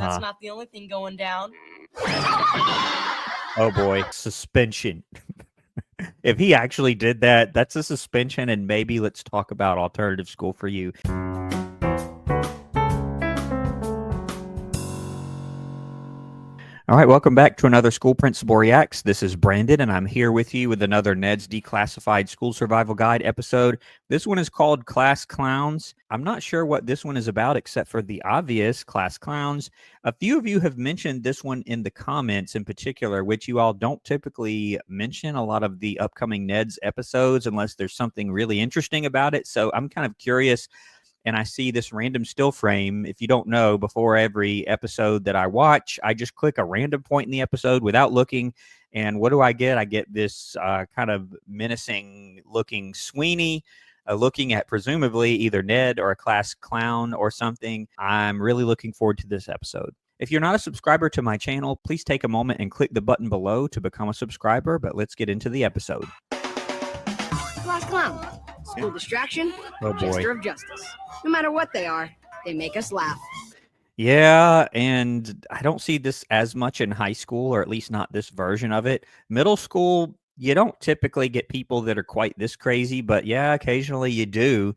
That's not the only thing going down. Oh boy, suspension. If he actually did that, that's a suspension, and maybe let's talk about alternative school for you. All right, welcome back to another School Principal Reacts. This is Brandon, and I'm here with you with another Ned's Declassified School Survival Guide episode. This one is called Class Clowns. I'm not sure what this one is about, except for the obvious, Class Clowns. A few of you have mentioned this one in the comments in particular, which you all don't typically mention a lot of the upcoming Ned's episodes unless there's something really interesting about it. So I'm kind of curious. And I see this random still frame. If you don't know, before every episode that I watch, I just click a random point in the episode without looking. And what do I get? I get this kind of menacing looking Sweeney looking at presumably either Ned or a class clown or something. I'm really looking forward to this episode. If you're not a subscriber to my channel, please take a moment and click the button below to become a subscriber. But let's get into the episode. Class clown. School distraction, Oh boy. gesture of justice. No matter what they are, they make us laugh. Yeah, and I don't see this as much in high school, or at least not this version of it. Middle school, you don't typically get people that are quite this crazy, but yeah, occasionally you do.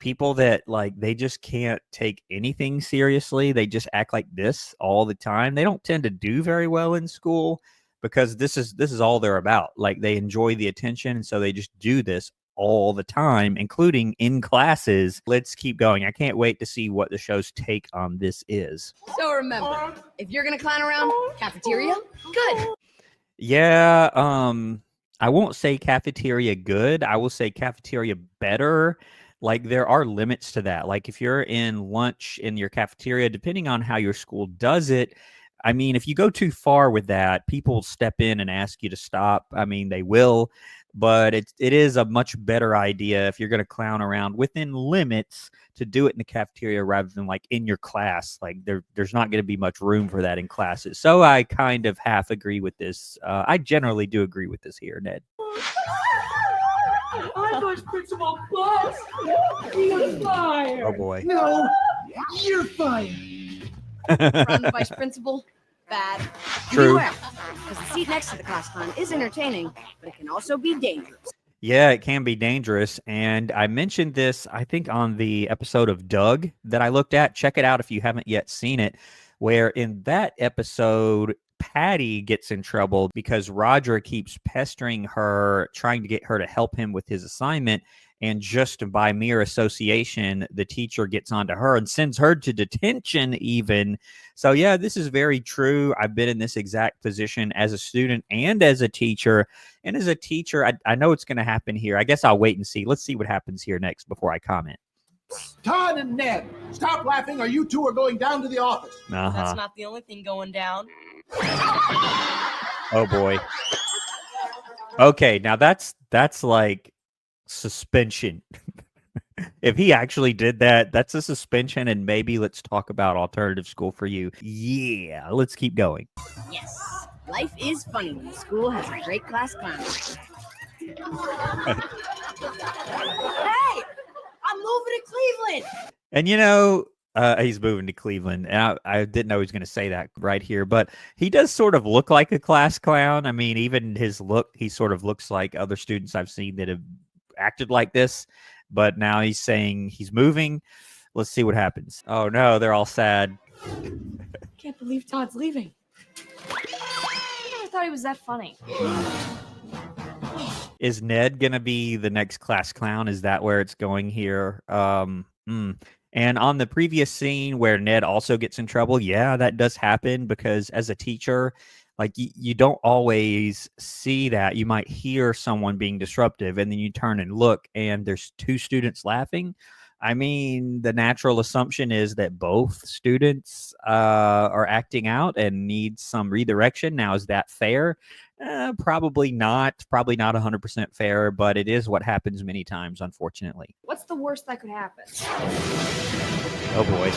People that they just can't take anything seriously. They just act like this all the time. They don't tend to do very well in school because this is all they're about. Like, they enjoy the attention, and so they just do this all the time, including in classes. Let's keep going. I can't wait to see what the show's take on this is. So remember, if you're gonna clown around, cafeteria, good. Yeah, I won't say cafeteria good. I will say cafeteria better. Like, there are limits to that. Like, if you're in lunch in your cafeteria, depending on how your school does it, I mean, if you go too far with that, people step in and ask you to stop. I mean, they will, but it is a much better idea if you're going to clown around within limits to do it in the cafeteria rather than like in your class. Like, there's not going to be much room for that in classes. So I kind of half agree with this. I generally do agree with this here, Ned. I'm Vice Principal Boss. You're fired. Oh boy. No, you're fired. From the vice principal, bad. True. Beware, because the seat next to the class clown is entertaining, but it can also be dangerous. Yeah, it can be dangerous. And I mentioned this, I think, on the episode of Doug that I looked at. Check it out if you haven't yet seen it, where in that episode, Patty gets in trouble because Roger keeps pestering her, trying to get her to help him with his assignment. And just by mere association, the teacher gets onto her and sends her to detention even. So yeah, this is very true. I've been in this exact position as a student and as a teacher. And as a teacher, I know it's going to happen here. I guess I'll wait and see. Let's see what happens here next before I comment. Todd and Ned, stop laughing or you two are going down to the office. That's not the only thing going down. Oh boy. Okay, now that's like suspension. If he actually did that, that's a suspension, and maybe let's talk about alternative school for you. Yeah, let's keep going. Yes, life is funny when the school has a great class clown. Hey, I'm moving to Cleveland. And he's moving to Cleveland. And I didn't know he was going to say that right here, but he does sort of look like a class clown. I mean, even his look, he sort of looks like other students I've seen that have acted like this. But now he's saying he's moving. Let's see what happens. Oh no, they're all sad. Can't believe Todd's leaving. I never thought he was that funny. Is Ned gonna be the next class clown? Is that where it's going here? And on the previous scene where Ned also gets in trouble, yeah, that does happen because as a teacher, like you don't always see that. You might hear someone being disruptive and then you turn and look and there's two students laughing. I mean, the natural assumption is that both students are acting out and need some redirection. Now, is that fair? Probably not. Probably not 100% fair, but it is what happens many times, unfortunately. What's the worst that could happen? Oh, boy.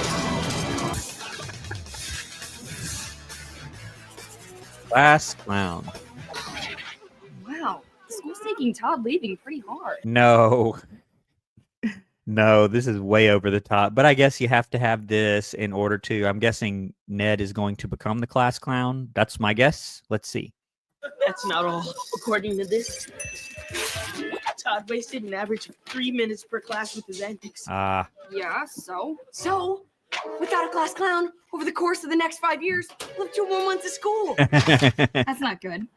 Class clown. Wow, the school's taking Todd leaving pretty hard. No. No, this is way over the top. But I guess you have to have this in order to. I'm guessing Ned is going to become the class clown. That's my guess. Let's see. That's not all. According to this, Todd wasted an average of 3 minutes per class with his antics. Ah, Yeah, so? So, without a class clown, over the course of the next 5 years, we'll have 2 more months of school. That's not good.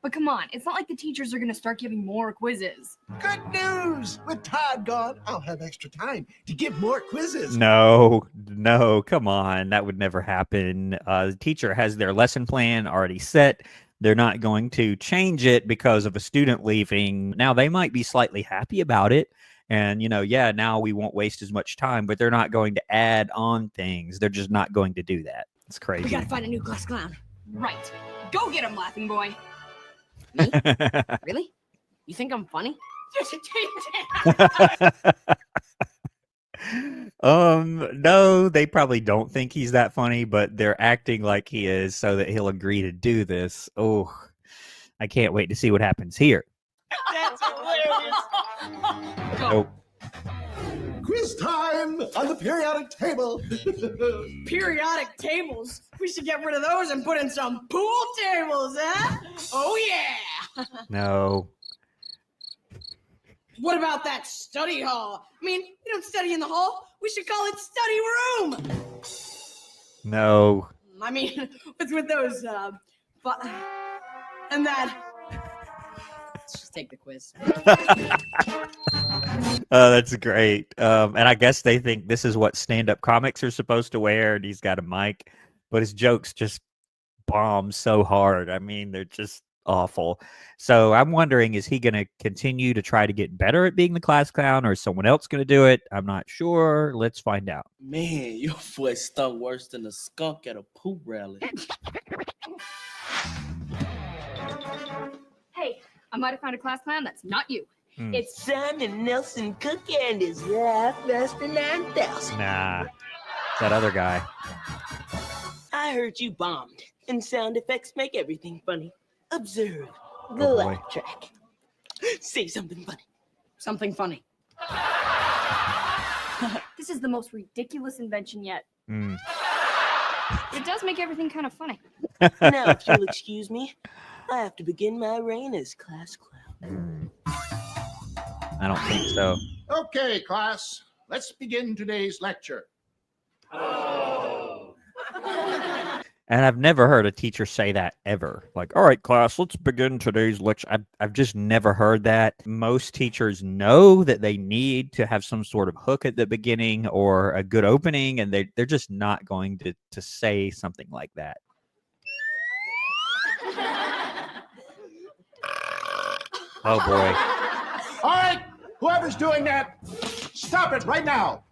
But come on, it's not like the teachers are going to start giving more quizzes. Good news! With Todd gone, I'll have extra time to give more quizzes. no, come on. That would never happen. The teacher has their lesson plan already set. They're not going to change it because of a student leaving. Now, they might be slightly happy about it. And, yeah, now we won't waste as much time, but they're not going to add on things. They're just not going to do that. It's crazy. We gotta find a new class clown. Right. Go get him, laughing boy. Really? You think I'm funny? No, they probably don't think he's that funny, but they're acting like he is so that he'll agree to do this. Oh, I can't wait to see what happens here. That's hilarious. Oh, Quiz time on the periodic table. Periodic tables. We should get rid of those and put in some pool tables, huh? Oh, yeah. no. What about that study hall? I mean, we don't study in the hall. We should call it study room. No. I mean, what's with those, and that. Let's just take the quiz. Oh, that's great. And I guess they think this is what stand-up comics are supposed to wear, and he's got a mic, but his jokes just bomb so hard. I mean, they're just awful. So I'm wondering, is he going to continue to try to get better at being the class clown, or is someone else going to do it? I'm not sure. Let's find out. Man, your foot stunk worse than a skunk at a poop rally. Hey, I might have found a class clown that's not you. It's Simon Nelson Cookie and his Laugh Master 9000. Nah, that other guy. I heard you bombed, and sound effects make everything funny. Observe the Oh, boy. laugh track. Say something funny. Something funny. This is the most ridiculous invention yet. Mm. It does make everything kind of funny. Now, if you'll excuse me, I have to begin my reign as class clown. I don't think so. Okay, class, let's begin today's lecture. And I've never heard a teacher say that ever. Like, all right, class, let's begin today's lecture. I've just never heard that. Most teachers know that they need to have some sort of hook at the beginning or a good opening, and they're just not going to say something like that. Oh, boy. All right, whoever's doing that, stop it right now.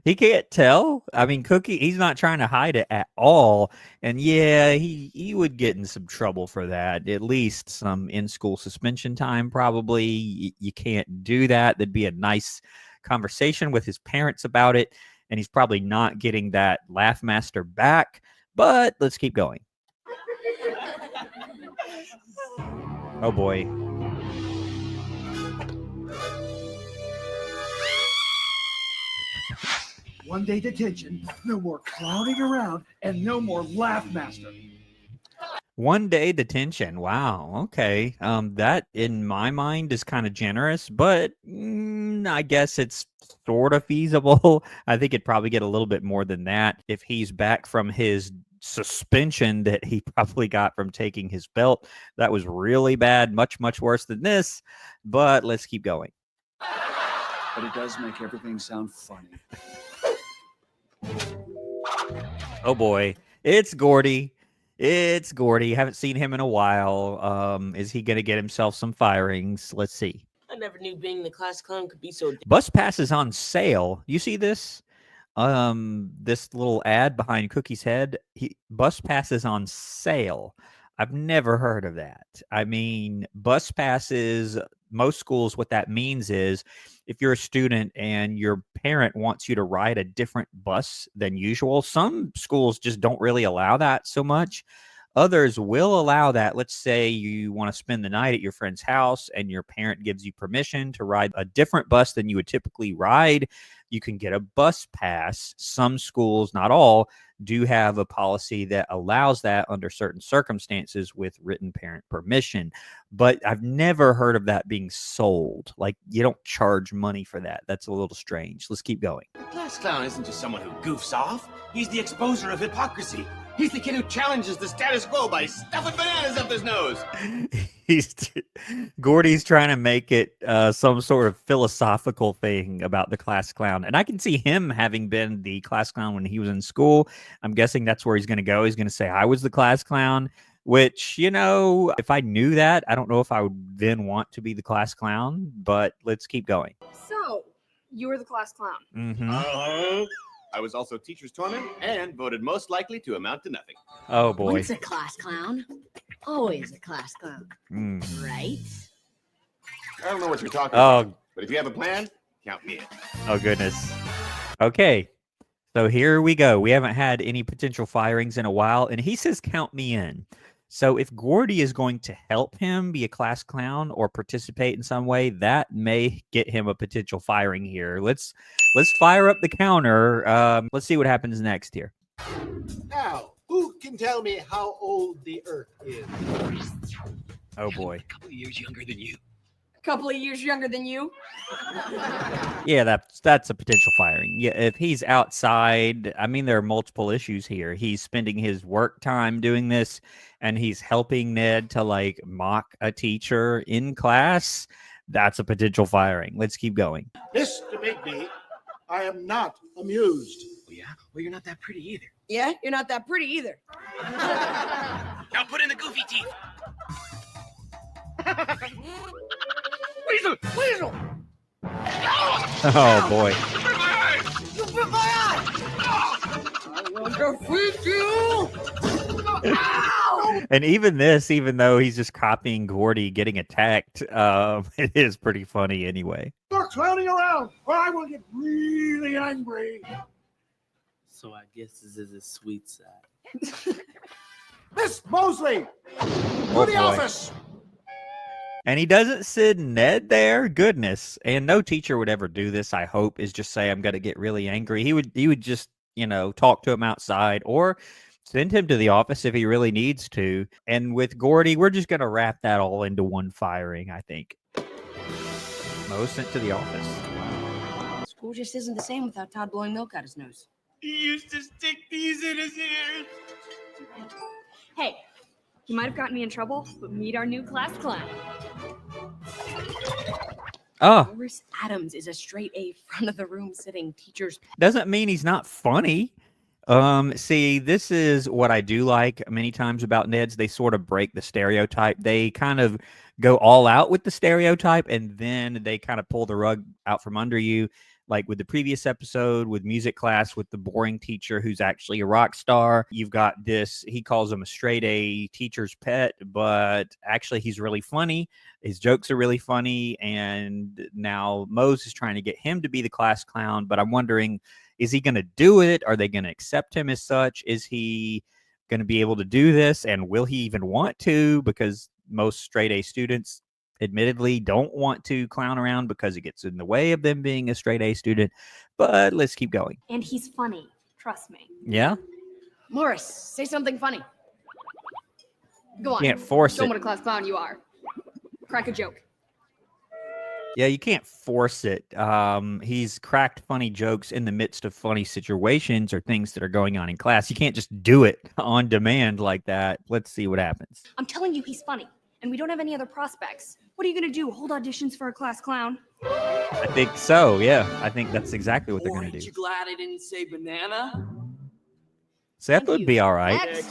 He can't tell. I mean, Cookie, he's not trying to hide it at all. And yeah, he would get in some trouble for that. At least some in-school suspension time, probably. You can't do that. There'd be a nice conversation with his parents about it. And he's probably not getting that Laugh Master back. But let's keep going. Oh, boy. One day detention, no more clowning around, and no more Laugh Master. 1 day detention. Wow. Okay. That in my mind is kind of generous, but I guess it's sort of feasible. I think it'd probably get a little bit more than that if he's back from his suspension that he probably got from taking his belt. That was really bad, much, much worse than this. But let's keep going. But it does make everything sound funny. Oh boy, it's Gordy. It's Gordy. Haven't seen him in a while. Is he gonna get himself some firings? Let's see. I never knew being the class clown could be so. Bus pass is on sale. You see this? This little ad behind Cookie's head. Bus pass is on sale. I've never heard of that. I mean, bus passes, most schools, what that means is if you're a student and your parent wants you to ride a different bus than usual, some schools just don't really allow that so much. Others will allow that. Let's say you want to spend the night at your friend's house and your parent gives you permission to ride a different bus than you would typically ride. You can get a bus pass. Some schools, not all, do have a policy that allows that under certain circumstances with written parent permission. But I've never heard of that being sold. Like, you don't charge money for that. That's a little strange. Let's keep going. The class clown isn't just someone who goofs off. He's the exposer of hypocrisy. He's the kid who challenges the status quo by stuffing bananas up his nose. Gordy's trying to make it some sort of philosophical thing about the class clown. And I can see him having been the class clown when he was in school. I'm guessing that's where he's going to go. He's going to say, I was the class clown, which, you know, if I knew that, I don't know if I would then want to be the class clown, but let's keep going. So, you were the class clown. Mm-hmm. I was also teacher's torment and voted most likely to amount to nothing. Oh, boy. Once a class clown, always a class clown. Right? I don't know what you're talking Oh. about, but if you have a plan, count me in. Oh, goodness. Okay. So here we go. We haven't had any potential firings in a while, and he says, count me in. So if Gordy is going to help him be a class clown or participate in some way, that may get him a potential firing here. Let's fire up the counter. Let's see what happens next here. Now, who can tell me how old the Earth is? Oh, boy. A couple of years younger than you. Couple of years younger than you. Yeah, that's a potential firing. Yeah, if he's outside, I mean, there are multiple issues here. He's spending his work time doing this, and he's helping Ned to, like, mock a teacher in class. That's a potential firing. Let's keep going. Mr. Bigby, I am not amused. Oh, yeah? Well, you're not that pretty either. Yeah, you're not that pretty either. Now put in the goofy teeth. Weasel! Weasel! Oh, boy. You bit my eye! I want to freak you! Ow! And even this, even though he's just copying Gordy getting attacked, it is pretty funny anyway. Start clowning around, or I will get really angry. So I guess this is a sweet side. Miss Mosley, Oh, to the boy. office. And he doesn't send Ned there. Goodness. And no teacher would ever do this, I hope, is just say, I'm going to get really angry. He would just, you know, talk to him outside or send him to the office if he really needs to. And with Gordy, we're just going to wrap that all into one firing, I think. Mo sent to the office. School just isn't the same without Todd blowing milk out his nose. He used to stick these in his ears. Hey, you might have gotten me in trouble, but meet our new class clown. Oh, Boris Adams is a straight A front of the room sitting teacher's pet. doesn't mean he's not funny. See, this is what I do like many times about Neds. They sort of break the stereotype. They kind of go all out with the stereotype, and then they kind of pull the rug out from under you. Like with the previous episode with music class with the boring teacher who's actually a rock star. You've got this, he calls him a straight A teacher's pet, but actually he's really funny. His jokes are really funny. And now Mose is trying to get him to be the class clown, but I'm wondering, is he going to do it? Are they going to accept him as such? Is he going to be able to do this? And will he even want to? Because most straight A students admittedly don't want to clown around because it gets in the way of them being a straight A student. But let's keep going. And he's funny. Trust me. Yeah? Morris, say something funny. Go on. Can't force Show it. what a class clown you are. Crack a joke. Yeah, you can't force it. He's cracked funny jokes in the midst of funny situations or things that are going on in class. You can't just do it on demand like that. Let's see what happens. I'm telling you, he's funny. And we don't have any other prospects. What are you going to do? Hold auditions for a class clown? I think so, yeah. I think that's exactly what they're going to Aren't do. you glad I didn't say banana? Seth would be all right. Next.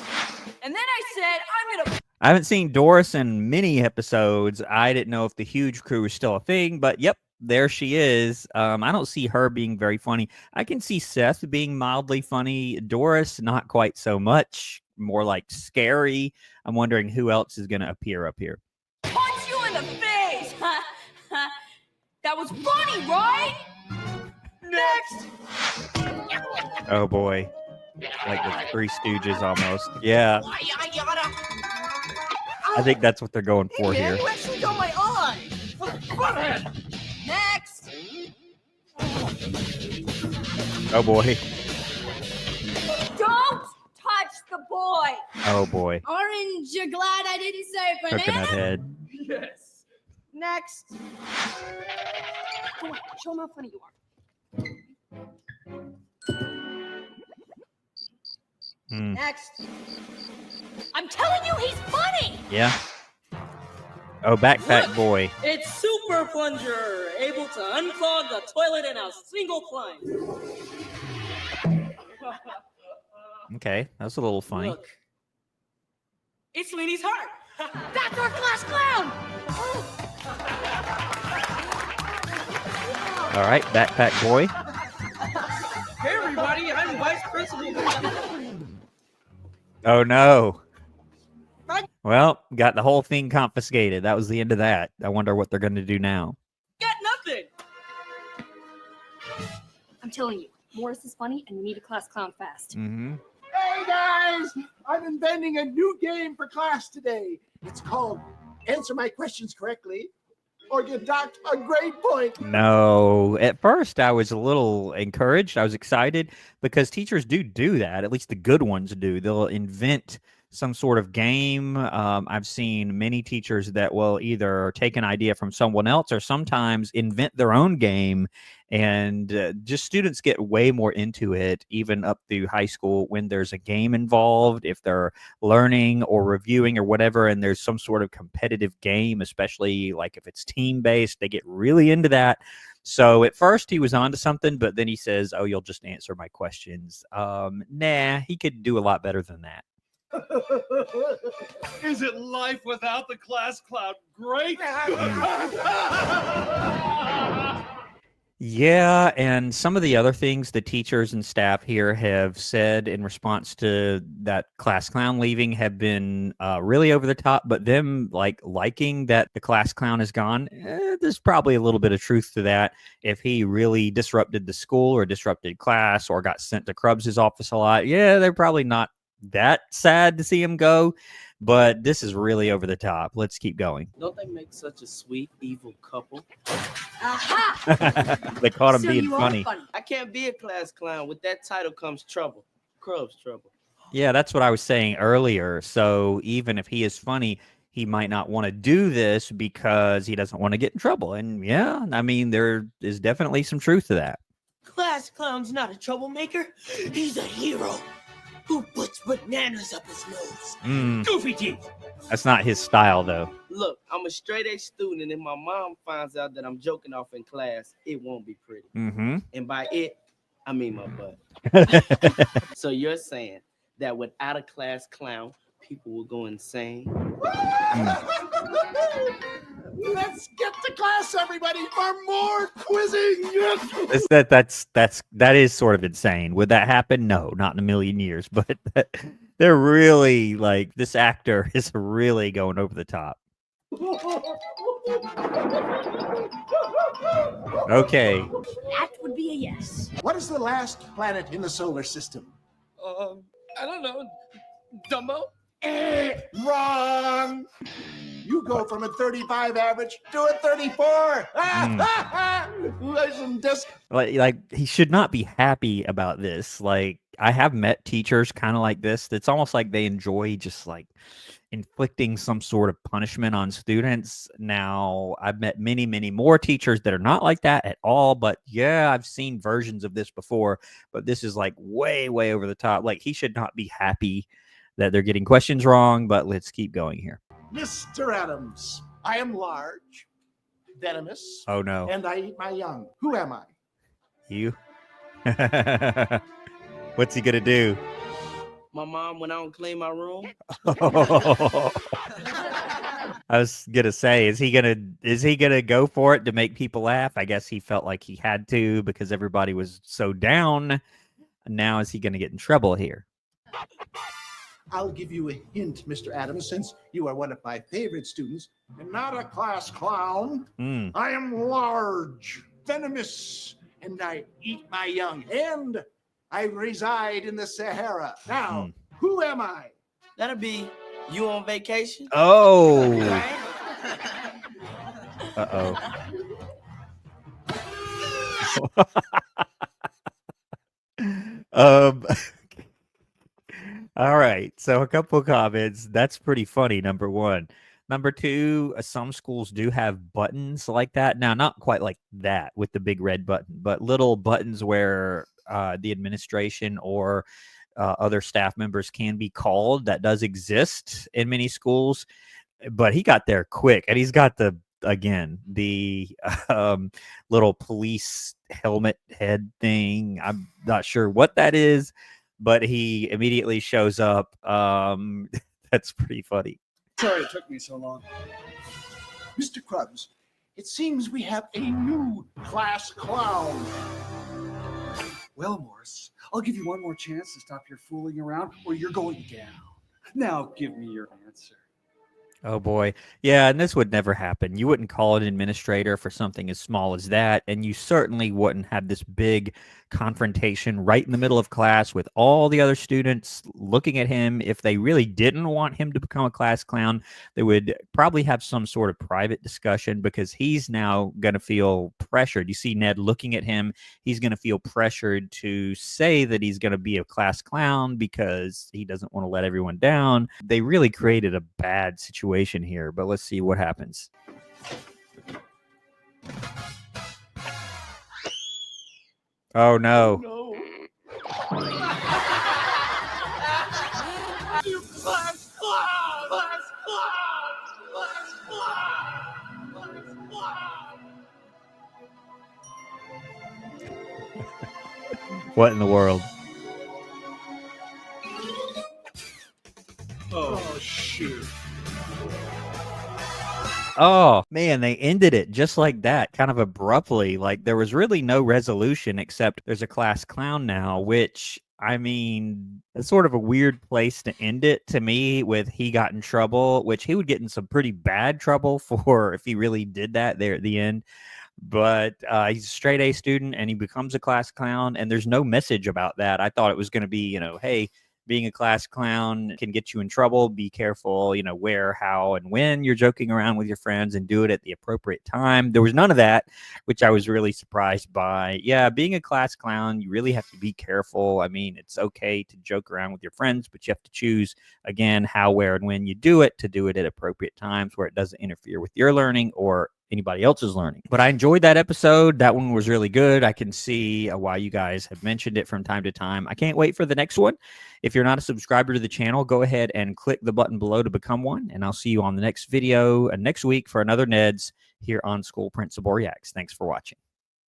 And then I said, I'm going to... I haven't seen Doris in many episodes. I didn't know if the huge crew was still a thing, but yep, there she is. I don't see her being very funny. I can see Seth being mildly funny. Doris, not quite so much. More like scary. I'm wondering who else is going to appear up here. punch you in the face! That was funny, right? Next! Oh boy. Like the Three Stooges almost. Yeah. Why I gotta I think that's what they're going for Hey, man, here. you actually got my eye. Next. Oh boy. Don't touch the boy. Oh boy. Orange, you're glad I didn't say Coconut banana? head. Yes. Next. Go on, show him how funny you are. Next. I'm telling you, he's funny. Yeah. Oh, backpack Look. boy. It's Super Plunger, able to unclog the toilet in a single plunge. Okay, that's a little funny. Look. It's Sweeney's heart. That's our class clown. All right, backpack boy. Hey everybody, I'm Vice Principal. Oh no. Well, got the whole thing confiscated. That was the end of that. I wonder what they're going to do now. Got nothing. I'm telling you, Morris is funny, and we need a class clown fast. Mm-hmm. Hey guys, I'm inventing a new game for class today. It's called Answer My Questions Correctly or Deduct a Grade Point. No, at first I was a little encouraged. I was excited because teachers do that. At least the good ones do. They'll invent some sort of game. I've seen many teachers that will either take an idea from someone else or sometimes invent their own game. And just students get way more into it, even up through high school, when there's a game involved, if they're learning or reviewing or whatever, and there's some sort of competitive game, especially like if it's team-based, they get really into that. So at first he was onto something, but then he says, oh, you'll just answer my questions. Nah, he could do a lot better than that. Is it life without the class clown? Great. Yeah, and some of the other things the teachers and staff here have said in response to that class clown leaving have been really over the top, but them liking that the class clown is gone, there's probably a little bit of truth to that. If he really disrupted the school or disrupted class or got sent to Krubbs' office a lot, yeah, they're probably not that sad to see him go, but this is really over the top. Let's keep going. Don't they make such a sweet, evil couple? Aha! They caught him So being you are funny. I can't be a class clown. With that title comes trouble. Krubbs trouble. Yeah, that's what I was saying earlier. So even if he is funny, he might not want to do this because he doesn't want to get in trouble. And yeah, I mean, there is definitely some truth to that. Class clown's not a troublemaker. He's a hero who puts bananas up his nose. Goofy teeth. That's not his style, though. Look, I'm a straight A student, and if my mom finds out that I'm joking off in class, it won't be pretty. Mm-hmm. And by it, I mean my butt. So you're saying that without a class clown, people will go insane? Let's get to class, everybody, for more quizzing. That is sort of insane. Would that happen? No, not in a million years. But they're really this actor is really going over the top. Okay. That would be a yes. What is the last planet in the solar system? I don't know. Dumbo? Wrong. You go from a 35 average to a 34. Listen, just Like he should not be happy about this. Like I have met teachers kind of like this. It's almost like they enjoy just inflicting some sort of punishment on students. Now, I've met many, many more teachers that are not like that at all. But yeah, I've seen versions of this before. But this is way, way over the top. Like he should not be happy that they're getting questions wrong. But let's keep going here. Mr. Adams, I am large, venomous, Oh no, and I eat my young. Who am I? you. What's he gonna do? My mom went out and cleaned my room. I was gonna say, is he gonna go for it to make people laugh? I guess he felt like he had to because everybody was so down. Now is he gonna get in trouble here? I'll give you a hint, Mr. Adams, since you are one of my favorite students and not a class clown. I am large, venomous, and I eat my young. And I reside in the Sahara. Now, who am I? That'll be You on vacation? Oh. Right? Uh-oh. um All right. So a couple of comments. That's pretty funny, number one. Number two, some schools do have buttons like that. Now, not quite like that with the big red button, but little buttons where the administration or other staff members can be called. That does exist in many schools, but he got there quick, and he's got the um, little police helmet head thing. I'm not sure what that is, but he immediately shows up. That's pretty funny. Sorry it took me so long. Mr. Krebs, it seems we have a new class clown. Well, Morris, I'll give you one more chance to stop your fooling around or you're going down. Now give me your answer. Oh boy. Yeah, and this would never happen. You wouldn't call an administrator for something as small as that, and you certainly wouldn't have this big confrontation right in the middle of class with all the other students looking at him. If they really didn't want him to become a class clown, they would probably have some sort of private discussion, because he's now going to feel pressured. You see Ned looking at him. He's going to feel pressured to say that he's going to be a class clown because he doesn't want to let everyone down. They really created a bad situation here, but let's see what happens. Oh no. You class clown! Class clown! Class clown! Class clown! What in the world? Oh, shoot. Oh, man, they ended it just like that, kind of abruptly. Like there was really no resolution except there's a class clown now, which, I mean, it's sort of a weird place to end it to me, with he got in trouble, which he would get in some pretty bad trouble for if he really did that there at the end. But he's a straight A student and he becomes a class clown, and there's no message about that. I thought it was going to be, hey, being a class clown can get you in trouble. Be careful, where, how, and when you're joking around with your friends, and do it at the appropriate time. There was none of that, which I was really surprised by. Yeah, being a class clown, you really have to be careful. I mean, it's okay to joke around with your friends, but you have to choose, again, how, where, and when you do it, to do it at appropriate times where it doesn't interfere with your learning or anybody else's learning. But I enjoyed that episode. That one was really good. I can see why you guys have mentioned it from time to time. I can't wait for the next one. If you're not a subscriber to the channel, go ahead and click the button below to become one. And I'll see you on the next video next week for another Ned's here on School Principal Reacts. Thanks for watching.